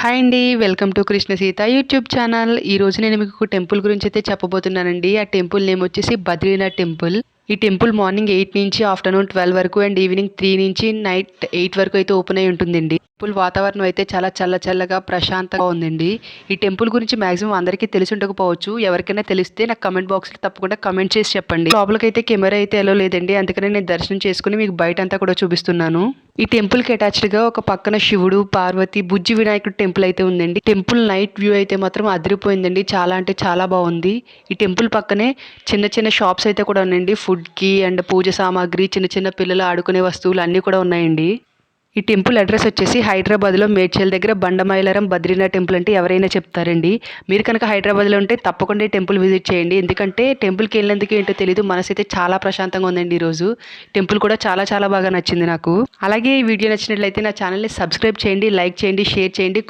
Hi అండి. Welcome to Krishna Sita YouTube channel. ఈరోజు నేను మీకు టెంపుల్ గురించి అయితే చెప్పబోతున్నానండి. ఆ టెంపుల్ నేమ్ వచ్చేసి బద్రీనాథ్ టెంపుల్. ఈ టెంపుల్ మార్నింగ్ 8 నుంచి ఆఫ్టర్నూన్ 12 వరకు అండ్ ఈవినింగ్ 3 నుంచి నైట్ 8 వరకు అయితే ఓపెన్ అయి ఉంటుందండి. టెంపుల్ వాతావరణం అయితే చాలా చల్లగా ప్రశాంతంగా ఉందండి. ఈ టెంపుల్ గురించి మాక్సిమం అందరికీ తెలిసి ఉండకపోవచ్చు. ఎవరికైనా తెలిస్తే నాకు కమెంట్ బాక్స్లో తప్పకుండా కమెంట్ చేసి చెప్పండి. లోపలికైతే కెమెరా అయితే ఎలో లేదండి. అందుకనే నేను దర్శనం చేసుకుని మీకు బయట అంతా కూడా చూపిస్తున్నాను. ఈ టెంపుల్ కి అటాచ్డ్ గా ఒక పక్కన శివుడు, పార్వతి, బుజ్జి వినాయకుడు టెంపుల్ అయితే ఉందండి. టెంపుల్ నైట్ వ్యూ అయితే మాత్రం అదిరిపోయిందండి. చాలా అంటే చాలా బాగుంది. ఈ టెంపుల్ పక్కనే చిన్న షాప్స్ అయితే కూడా ఉన్నాయండి. ఫుడ్ కి అండ్ పూజ సామాగ్రి, చిన్న పిల్లలు ఆడుకునే వస్తువులు అన్నీ కూడా ఉన్నాయండి. ఈ టెంపుల్ అడ్రస్ వచ్చేసి హైదరాబాద్లో మేడ్చల్ దగ్గర బండమైలారం బద్రీనాథ్ టెంపుల్ అంటే ఎవరైనా చెప్తారండి. మీరు కనుక హైదరాబాద్లో ఉంటే తప్పకుండా ఈ టెంపుల్ విజిట్ చేయండి. ఎందుకంటే టెంపుల్కి వెళ్ళినందుకు ఏంటో తెలియదు, మనసు అయితే చాలా ప్రశాంతంగా ఉందండి ఈరోజు. టెంపుల్ కూడా చాలా బాగా నచ్చింది నాకు. అలాగే ఈ వీడియో నచ్చినట్లయితే నా ఛానల్ని సబ్స్క్రైబ్ చేయండి, లైక్ చేయండి, షేర్ చేయండి.